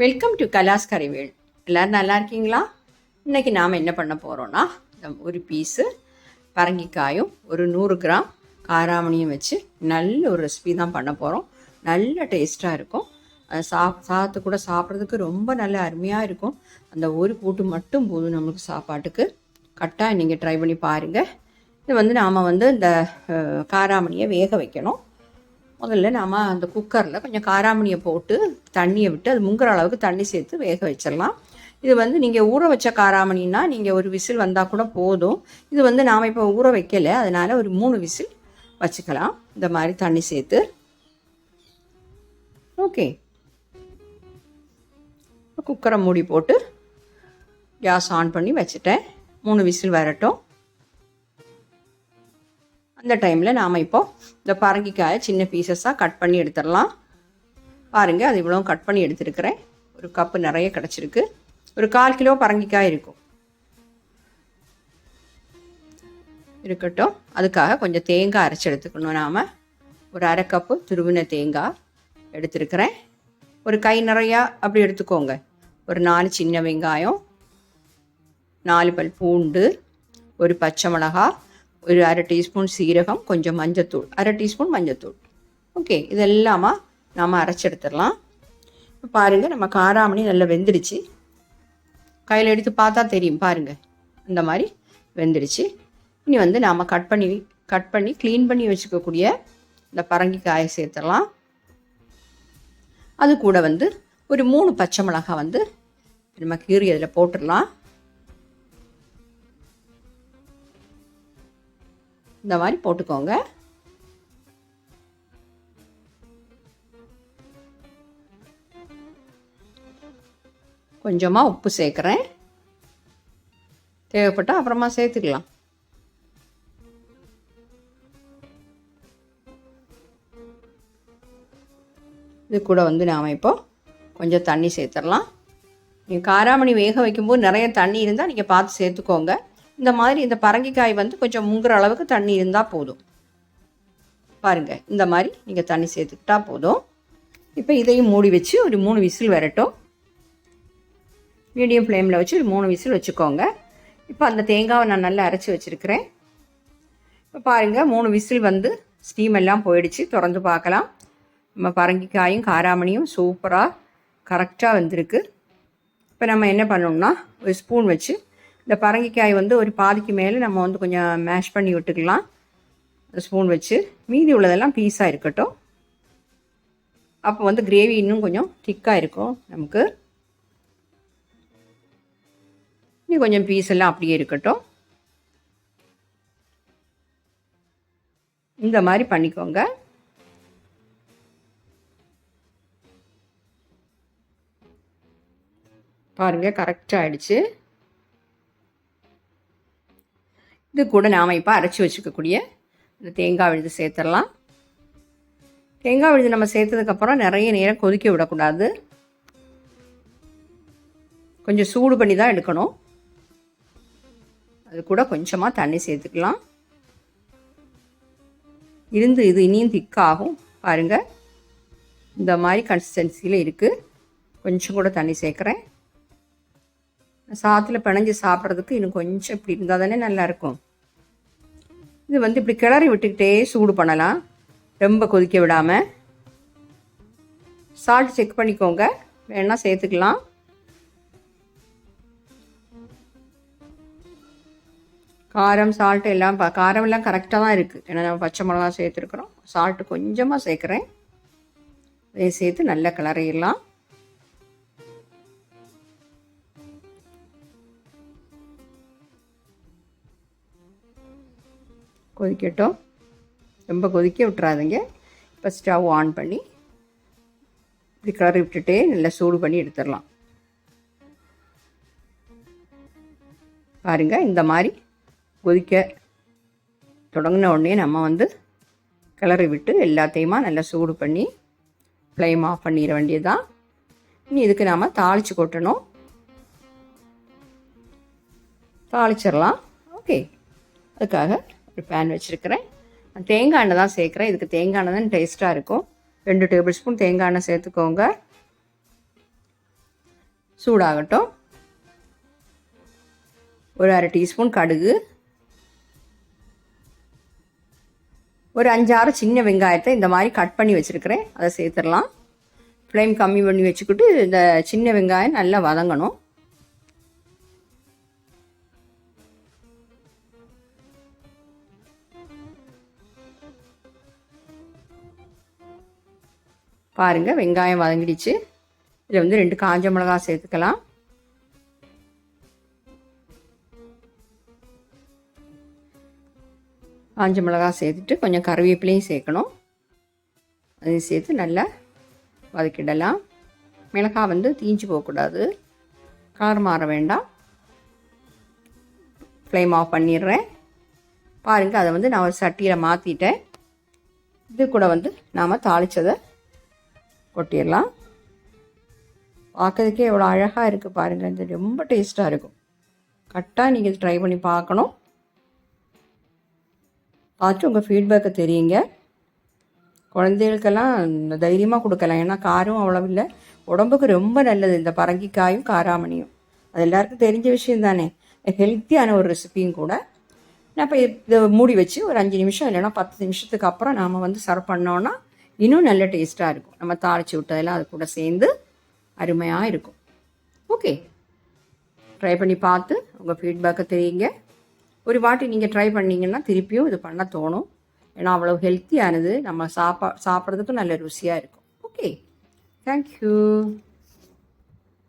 Welcome to கலாஸ் கறிவேல். எல்லோரும் நல்லா இருக்கீங்களா? இன்றைக்கி நாம் என்ன பண்ண போகிறோன்னா, ஒரு பீஸு பரங்கிக்காயும் ஒரு 100 கிராம் காராமணியும் வச்சு நல்ல ஒரு ரெசிபி தான் பண்ண போகிறோம். நல்ல டேஸ்ட்டாக இருக்கும். சாதத்து கூட சாப்பிட்றதுக்கு ரொம்ப நல்ல அருமையாக இருக்கும். அந்த ஒரு கூட்டு மட்டும் போதும் நம்மளுக்கு சாப்பாட்டுக்கு. கட்டாயம் நீங்கள் ட்ரை பண்ணி பாருங்கள். இது நாம் இந்த காராமணியை வேக வைக்கணும். முதல்ல நாம் அந்த குக்கரில் கொஞ்சம் காராமணியை போட்டு தண்ணியை விட்டு அது முங்குற அளவுக்கு தண்ணி சேர்த்து வேக வச்சிடலாம். இது நீங்கள் ஊற வச்ச காராமணின்னா நீங்கள் ஒரு விசில் வந்தால் கூட போதும். இது நாம் இப்போ ஊற வைக்கலை, அதனால் ஒரு 3 விசில் வச்சுக்கலாம். இந்த மாதிரி தண்ணி சேர்த்து. ஓகே, குக்கரை மூடி போட்டு கேஸ் ஆன் பண்ணி வச்சுட்டேன். 3 விசில் வரட்டும். அந்த டைமில் நாம் இப்போது இந்த பரங்கிக்காயை சின்ன பீசஸாக கட் பண்ணி எடுத்துடலாம். பாருங்கள், அது இவ்வளோ கட் பண்ணி எடுத்துருக்கிறேன். ஒரு கப்பு நிறைய கிடச்சிருக்கு. ஒரு 1/4 கிலோ பரங்கிக்காய் இருக்கட்டும். அதுக்காக கொஞ்சம் தேங்காய் அரைச்சி எடுத்துக்கணும். நாம் ஒரு 1/2 கப்பு துருவின தேங்காய் எடுத்துருக்கிறேன். ஒரு கை நிறையா அப்படி எடுத்துக்கோங்க. ஒரு 4 சின்ன வெங்காயம், 4 பல் பூண்டு, ஒரு பச்சை மிளகாய், ஒரு 1/2 டீஸ்பூன் சீரகம், கொஞ்சம் மஞ்சத்தூள், 1/2 டீஸ்பூன் மஞ்சத்தூள். ஓகே, இதெல்லாமா நாம் அரைச்சி எடுத்துடலாம். இப்போ பாருங்கள், நம்ம காராமணி நல்லா வெந்துடுச்சு. கையில் எடுத்து பார்த்தா தெரியும் பாருங்கள், இந்த மாதிரி வெந்துடுச்சு. இனி நாம் கட் பண்ணி க்ளீன் பண்ணி வச்சுக்கக்கூடிய இந்த பரங்கிக்காயை சேர்த்துடலாம். அது கூட ஒரு 3 பச்சை மிளகாய் நம்ம கீறி அதில் போட்டுடலாம். இந்த மாதிரி போட்டுக்கோங்க. கொஞ்சமாக உப்பு சேர்க்குறேன். தேவைப்பட்டால் அப்புறமா சேர்த்துக்கலாம். இது கூட நாம் இப்போ கொஞ்சம் தண்ணி சேர்த்துடலாம். நீங்கள் காராமணி வேக வைக்கும்போது நிறைய தண்ணி இருந்தால் நீங்கள் பார்த்து சேர்த்துக்கோங்க. இந்த மாதிரி இந்த பரங்கிக்காய் கொஞ்சம் முங்குற அளவுக்கு தண்ணி இருந்தால் போதும். பாருங்கள், இந்த மாதிரி நீங்கள் தண்ணி சேர்த்துக்கிட்டா போதும். இப்போ இதையும் மூடி வச்சு ஒரு 3 விசில் வரட்டும். மீடியம் ஃப்ளேமில் வச்சு ஒரு 3 விசில் வச்சுக்கோங்க. இப்போ அந்த தேங்காவை நான் நல்லா அரைச்சி வச்சுருக்கிறேன். இப்போ பாருங்கள், 3 விசில் ஸ்டீம் எல்லாம் போயிடுச்சு. திறந்து பார்க்கலாம். நம்ம பரங்கிக்காயும் காராமணியும் சூப்பராக கரெக்டாக வந்திருக்கு. இப்போ நம்ம என்ன பண்ணணும்னா, ஒரு ஸ்பூன் வச்சு இந்த பரங்கிக்காய் ஒரு பாதிக்கு மேலே நம்ம கொஞ்சம் மேஷ் பண்ணி விட்டுக்கலாம். ஸ்பூன் வச்சு மீதி உள்ளதெல்லாம் பீஸாக இருக்கட்டும். அப்போ கிரேவி இன்னும் கொஞ்சம் திக்காக இருக்கும் நமக்கு. இன்னும் கொஞ்சம் பீஸ் எல்லாம் அப்படியே இருக்கட்டும். இந்த மாதிரி பண்ணிக்கோங்க. பாருங்கள், கரெக்டாக ஆயிடுச்சு. இது கூட நாம் இப்போ அரைச்சி வச்சுக்கக்கூடிய இந்த தேங்காய் விழுது சேர்த்துடலாம். தேங்காய் விழுது நம்ம சேர்த்ததுக்கப்புறம் நிறைய நேரம் கொதிக்க விடக்கூடாது. கொஞ்சம் சூடு பண்ணி தான் எடுக்கணும். அது கூட கொஞ்சமாக தண்ணி சேர்த்துக்கலாம். இது இனியும் திக்காகும். பாருங்கள், இந்த மாதிரி கன்சிஸ்டன்சியில் இருக்குது. கொஞ்சம் கூட தண்ணி சேர்க்குறேன். சாதத்தில் பிணைஞ்சு சாப்பிட்றதுக்கு இன்னும் கொஞ்சம் இப்படி இருந்தால் தானே நல்லாயிருக்கும். இது இப்படி கிளறி விட்டுக்கிட்டே சூடு பண்ணலாம், ரொம்ப கொதிக்க விடாமல். சால்ட் செக் பண்ணிக்கோங்க, வேணால் சேர்த்துக்கலாம். காரம் சால்ட்டு எல்லாம் காரம் எல்லாம் கரெக்டாக தான் இருக்குது. ஏன்னா நம்ம பச்சை மிளகா சேர்த்துருக்குறோம். சால்ட்டு கொஞ்சமாக சேர்க்குறேன். அதை சேர்த்து நல்லா கிளறிடலாம். கொதிக்கட்டும், ரொம்ப கொதிக்க விட்டுறாதீங்க. இப்போ ஸ்டவ் ஆன் பண்ணி இப்படி கிளறி விட்டுட்டே நல்லா சூடு பண்ணி எடுத்துடலாம். பாருங்கள், இந்த மாதிரி கொதிக்க தொடங்கின உடனே நம்ம கிளறி விட்டு எல்லாத்தையுமா நல்லா சூடு பண்ணி ஃப்ளேம் ஆஃப் பண்ணிட வேண்டியதுதான். இனி இதுக்கு நாம் தாளித்து கொட்டணும். தாளிச்சிடலாம். ஓகே, அதுக்காக ஒரு பேன் வச்சுருக்கிறேன். தேங்காய் எண்ணெய் தான் சேர்க்குறேன். இதுக்கு தேங்காய் எண்ணெய் தான் டேஸ்ட்டாக இருக்கும். 2 டேபிள் ஸ்பூன் தேங்காய் எண்ணெய் சேர்த்துக்கோங்க. சூடாகட்டும். ஒரு அரை டீஸ்பூன் கடுகு, ஒரு 5-6 சின்ன வெங்காயத்தை இந்த மாதிரி கட் பண்ணி வச்சுருக்கிறேன், அதை சேர்த்துடலாம். ஃப்ளேம் கம்மி பண்ணி வச்சுக்கிட்டு இந்த சின்ன வெங்காயம் நல்லா வதங்கணும். பாருங்கள், வெங்காயம் வதங்கிடுச்சு. இதில் வந்து 2 காஞ்ச மிளகா சேர்த்துக்கலாம். காஞ்ச மிளகா சேர்த்துட்டு கொஞ்சம் கருவேப்பிலையும் சேர்க்கணும். அதையும் சேர்த்து நல்லா வதக்கிடலாம். மிளகாய் வந்து தீஞ்சு போகக்கூடாது, கலர் மாற வேண்டாம். ஃப்ளேம் ஆஃப் பண்ணிடுறேன். பாருங்கள், அதை வந்து நான் ஒரு சட்டியில் மாற்றிட்டேன். இது கூட வந்து நாம் தாளித்ததை கொட்டிடலாம். பார்க்கறதுக்கே எவ்வளோ அழகாக இருக்குது பாருங்கள். இது ரொம்ப டேஸ்ட்டாக இருக்கும். கரெக்டாக நீங்கள் இது ட்ரை பண்ணி பார்க்கணும். பார்த்து உங்கள் ஃபீட்பேக்கை தெரியுங்க. குழந்தைகளுக்கெல்லாம் தைரியமாக கொடுக்கலாம், ஏன்னா காரம் அவ்வளோ இல்லை, உடம்புக்கு ரொம்ப நல்லது இந்த பரங்கிக்காயும் காராமணியும். அது எல்லாருக்கும் தெரிஞ்ச விஷயம் தானே. ஹெல்த்தியான ஒரு ரெசிபியும் கூட. நான் இப்போ இதை மூடி வச்சு ஒரு 5 நிமிஷம் இல்லைன்னா 10 நிமிஷத்துக்கு அப்புறம் நாம் வந்து சர்வ் பண்ணோன்னா இன்னும் நல்ல டேஸ்ட்டாக இருக்கும். நம்ம தாளித்து விட்டதெல்லாம் அது கூட சேர்ந்து அருமையாக இருக்கும். ஓகே, ட்ரை பண்ணி பார்த்து உங்கள் ஃபீட்பேக்கை தெரியுங்க. ஒரு வாட்டி நீங்கள் ட்ரை பண்ணிங்கன்னா திருப்பியும் இது பண்ண தோணும். ஏன்னா அவ்வளோ ஹெல்த்தியானது, நம்ம சாப்பிட்றதுக்கும் நல்ல ருசியாக இருக்கும். Okay, thank you.